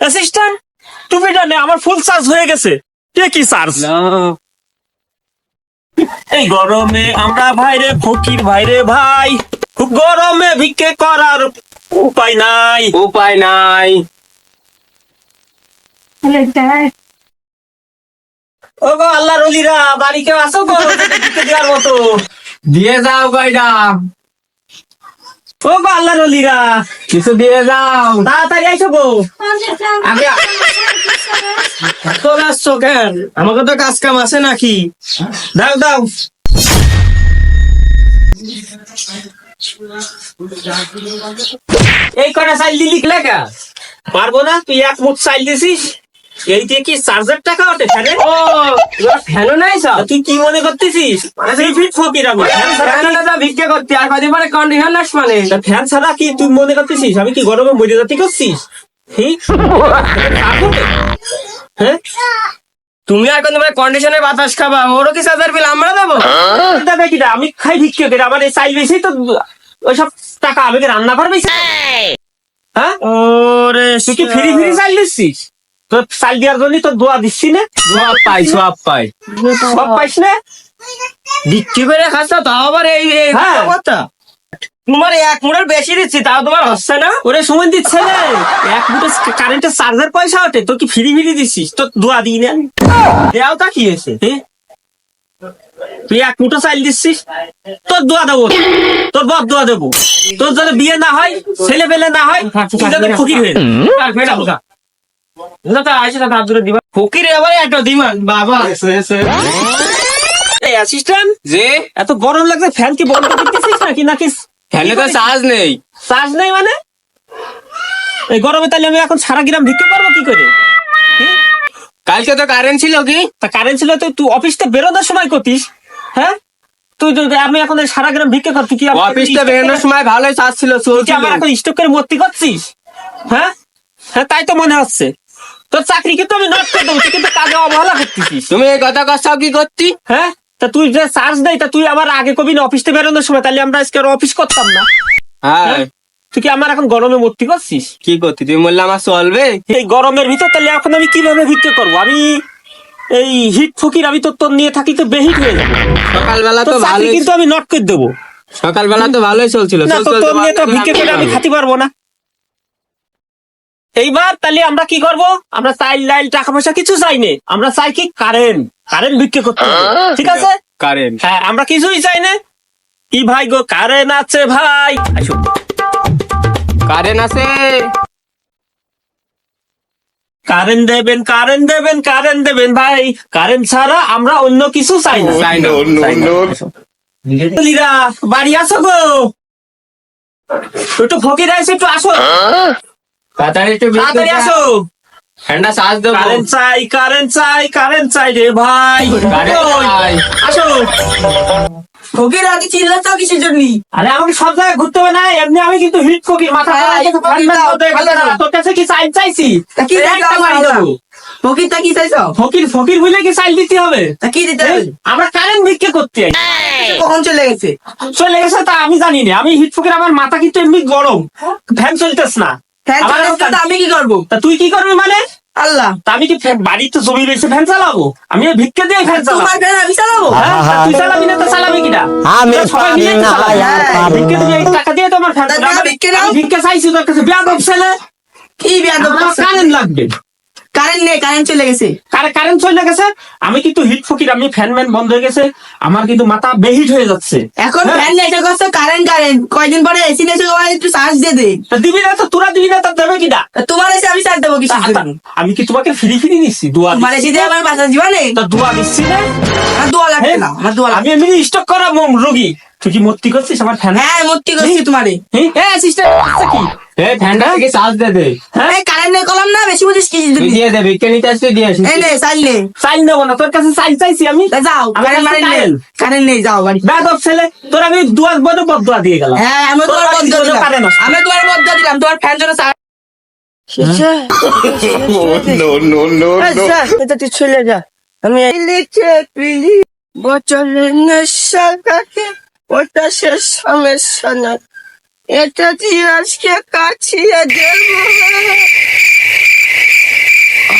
Assistant টুপিটা নে, আমার ফুল চার্জ হয়ে গেছে। কি চার্জ? এই গরমে আমরা ভাইরে ফকির ভাইরে ভাই, খুব গরমে ভিক্ষে করার উপায় নাই। উপায় নাই। ও গো আল্লাহর ওলিরা, বাড়ি কেউ আসো গো ভিক্ষে দেওয়ার মতো? দিয়ে যাও কয়টা, ও গো আল্লাহর ওলিরা, কিছু দিয়ে যাও। তাড়াতাড়ি আইসো গো। আগে চলে আসছো কেন? আমাকে তো কাজ কাম আছে নাকি? দাও দাও। এই কটা চাইল দিলি লেখা পারবো না, তুই এক মুঠ চাইল দিছিস। এই দিয়ে কি চার্জার টাকা ওঠে ফ্যানের? ও ফ্যানও নাই সব। তুই কি মনে করতেছিস? ফকির আমি ভিক্ষা করতে আর কদিন পরে কন্ডিশন নাস মানে ফ্যান ছাড়া কি তুই মনে করতেছিস আমি কি গরমে মরে যাতি করছিস? হ্যাঁ, তুমি আর কোন কন্ডিশনে বাতাস খাবা, ওরও কি চার্জার বিল আমরা দেবো? দাদা কিটা আমি খাই ভিক্ষে করে, আমার এই চাইল বেশি তো ওইসব টাকা আমি কি রান্না করবে? হ্যাঁ, ওরে তুই কি ফ্রি ফ্রি চাইল দিচ্ছিস? তোর চাইল দেওয়ার জন্য তোর দোয়া দিচ্ছি না? সব পাই সব পাই সব পাইস না? বিক্রি করে খাচ্ছ তাও আবার এই হ্যাঁ। কথা। তোমার এক মুড়ের বেশি দিচ্ছি তাও তোমার হচ্ছে না। ওরে সময় দিচ্ছে না, এক মুঠে কারেন্টের চার্জার পয়সা ওঠে, তোর কি ফ্রি ফ্রি দিচ্ছিস? তোর দোয়া দিই না দেও তা কি হয়েছে? তুই এক মুঠো চাইল দিচ্ছিস, তোর দোয়া দেবো, তোর বদ দোয়া দেবো। তোর যদি বিয়ে না হয়, ছেলে পেলে না হয়, তুই যাতে ফকির হয়ে ফকির এবারে একটা দিমান বাবা। এই অ্যাসিস্ট্যান্ট, যে এত গরম লাগছে, ফ্যান কি বন্ধ করতেছিস নাকি? নাকি ফ্যানে তো চার্জ নেই। চার্জ নেই মানে? এই গরমে তাহলে আমি এখন সারা গ্রাম ভিক্ষে করবো কি করে? কালকে তো কারেন্ট ছিল কি? তা কারেন্ট ছিল তো তুই অফিসটা বেরোনোর সময় করতিস। হ্যাঁ, তুই যদি আমি এখন এই সারা গ্রাম ভিক্ষে কর, তুই কি অফিসটা বেরোনোর সময় ভালোই চার্জ ছিল, তুই কি আমার এখন স্টক করে মর্তি করছিস? হ্যাঁ হ্যাঁ, তাই তো মনে হচ্ছে। তোর চাকরি কিন্তু আমি নষ্ট করে দেবো, তুই কিন্তু কাজে অবহেলা করতেছিস। তুমি এই কথা কচ্ছাও কি করছি? হ্যাঁ, তা তুই যে চার্জ দেয়, তা তুই আমার আগে কবি না অফিসটা বেরোনোর সময়, তাহলে আমরা আজকে অফিস করতাম না। হ্যাঁ, তুই কি আমার এখন গরমে মর্তি করছিস? কি করছি? তুমি বললে আমার চলবে? এই গরমের ভিতর তাহলে এখন আমি কিভাবে ভিক্ষে করবো? আমি এই হিট ফকির, আমি তো তোর নিয়ে থাকি তো বেহিট হয়ে যাবো। সকালবেলা তো তোর চাকরি ভালোই, কিন্তু আমি নট করে দেবো। সকালবেলা তো ভালোই চলছিল। না তো তোর নিয়ে তো ভিক্ষে করে আমি খাতে পারবো না। এইবার তাহলে আমরা কি করব? আমরা চাইল ডাইল টাকা পয়সা কিছু চাই না, আমরা চাই কি কারেন্ট। কারেন্ট ভিক্ষে করতে হবে, ঠিক আছে? কারেন্ট, হ্যাঁ, আমরা কিছুই চাই না। কি ভাই গো, কারেন্ট আছে ভাই? আসো। কারেন্ট আছে। কারেন্ট দেবেন, কারেন্ট দেবেন, কারেন্ট দেবেন ভাই। কারেন্ট ছাড়া আমরা অন্য কিছু চাই না। চাই না। লিরা, বাড়ি আসো গো, একটু ফকির আছে, একটু আসো, তাড়াতাড়ি একটু তাড়াতাড়ি আসো। ঠান্ডা চার্জ দেবো। কারেন্ট চাই, কারেন্ট চাই, কারেন্ট চাই রে ভাই। ওই, আসো। ফকির আগে চিল্লাচ্ছ কিসের জন্য? আরে আমাকে সব জায়গায় ঘুরতে হবে না, এমনি আমি কিন্তু হিট ফকির, মাথা হ্যাঁ, খারাপ, একটু ফকির দাও, ভালো না। তোর কাছে কি চাইল চাইছি? তা কি দিতে একটা হবে বাড়ি আমরা? দেবো। ফকিরটা কি চাইছ? ফকির ফকির বুঝলে কি চাইল দিতে হবে? তা কি দিতে হবে? আমরা কারেন্ট ভিক্ষে করতে আই। কখন চলে গেছে? চলে গেছে তা আমি জানি না, আমি হিট ফকির, আমার মাথা কিন্তু এমনি গরম, ফ্যান চলতেছ না। ফ্যান আবার চালাচ্ছে তো আমি কি করবো? তা তুই কি করবি মানে? আল্লাহ, তা আমি কি বাড়িতে জমি রয়েছে ফ্যান চালাবো? আমি ভিক্ষে দিয়ে ফ্যান চালাবো? তোমার ফ্যান আমি চালাবো? হ্যাঁ, তা তুই চালাবি না তো চালাবি কিনা? আমি তোরা সবাই মিলে তো চালাবি। পারি না, আর পারি ভিক্ষে না। দিবি, এই টাকা দিয়ে তোমার ফ্যান তা চালাবো। দাও, ভিক্ষে দাও। আমি ভিক্ষে চাইছি তোর কাছে, বেয়াদব ছেলে। কি বিয়াদব আমার করছো? কারেন্ট লাগবে। কারেন্ট নেই, কারেন্ট চলে গেছে। কারেন্ট চলে গেছে, আমি কিন্তু হিট ফকির, আমি ফ্যান ম্যান বন্ধ হয়ে গেছে, আমার কিন্তু মাথা বেহিট হয়ে যাচ্ছে। এখন হ্যাঁ। ফ্যান নেই, এটা করছো কারেন্ট কারেন্ট। কয়দিন পরে এসি নেছে, একটু চার্জ দিয়ে দে। তা দিবি না তো, তোরা দিবি না তা দেবে কিনা? তা তোমার এসে আমি চার্জ দেবো কিসের জন্য? আমি কি তোমাকে ফ্রি ফ্রি দিচ্ছি? দোয়া তোমার এসে দিয়ে আমার বাসা জীবনে তা দোয়া দিচ্ছি না? আমার দোয়া লাগবে না, আমার দোয়া লাগবে। আমি এমনি স্টক করা রোগী, তুই কি মূর্তি করছিস আমার ফ্যান? হ্যাঁ, মূর্তি করছি তোমারে। হ্যাঁ, সিস্টেম কি? এই ফ্যানটা থেকে চার্জ দে দে। হ্যাঁ, এই কারেন্ট নেই কলম না, বেশি বুঝিস কিসের তুই জন্য? দিয়ে দে, ভিক্ষা নিতে আসতে দিয়ে আসিস। এই নে, চাইল নে। চাইল নেবো না, তোর কাছে চাইল চাইছি আমি। তা যাও, আমার কারেন্ট কাছে মারেন নেই, কারেন্ট। কারেন্ট নেই, যাও বাড়ি। বেয়াদব ছেলে, তোর আমি দোয়া বড় বদুয়া দিয়ে গেলাম। হ্যাঁ, আমি তোর তোমার বাড়ির বদ্ধ জন্য দিলাম, কারেন্ট আসছে। আমি তোমার বদ্ধ দিলাম, তোমার ফ্যান জন্য এটা তুই চলে যা। আমি লিখে পিলি বচলের নেশা কাকে, ওটা শেষ সমস্যা না, এটা তুই আজকে কাছিয়ে দেবো।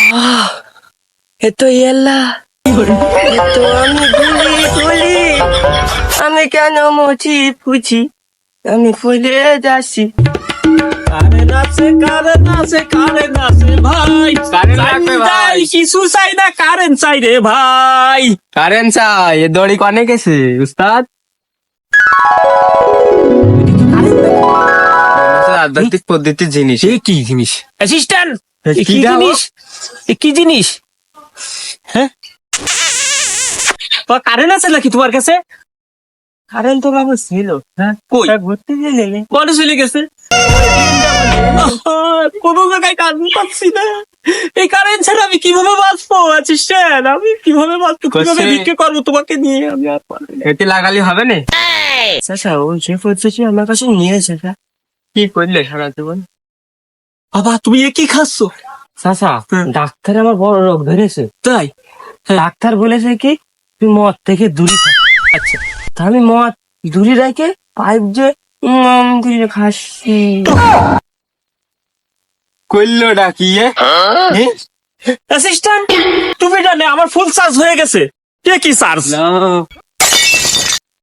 এ তো এলা এ তো আমি গুলি গুলি আমি কেন মুছি ফুচি আমি ফুলে যাচ্ছি কারেন্ট আছে কারেন্ট আছে কারেন্ট আছে ভাই কারেন্ট লাগবে ভাই। কিছু চাই না কারেন্ট চাই রে ভাই। কারেন্ট চাই এ দড়ি কনে গেছে উস্তাদ আধ্যাত্মিক পদ্ধতির জিনিস কি জিনিস অ্যাসিস্ট্যান্ট কি কি দাও? জিনিস কি জিনিস হ্যাঁ কারেন্ট আছে নাকি তোমার কাছে? কারেন্ট তো বাবু ছিল হ্যাঁ কই ঘুরতে গেলে বড় চলে গেছে কোন জায়গায় কারেন্ট পাচ্ছি না। এই কারেন্ট ছাড়া আমি কিভাবে বাঁচবো অ্যাসিস্ট্যান্ট? আমি কিভাবে বাঁচবো কিভাবে কষে- ভিক্ষে করবো তোমাকে নিয়ে? আমি আর পারবো না। এতে লাগালি হবে না চাচা ও যে পদ্ধতি আমার কাছে নিয়েছে কি করলে সারা জীবন বাবা তুমি এ কি খাচ্ছ? চাচা হ্যাঁ। ডাক্তার আমার বড় রোগ ধরেছে তাই ডাক্তার বলেছে কি তুই মদ থেকে দূরে থাক আচ্ছা তা আমি মদ দূরে রেখে পাইপ যে দিয়ে খাচ্ছি করলো ডাকি অ্যাসিস্ট্যান্ট তুমি জানে আমার ফুল চার্জ হয়ে গেছে। এ কি চার্জ?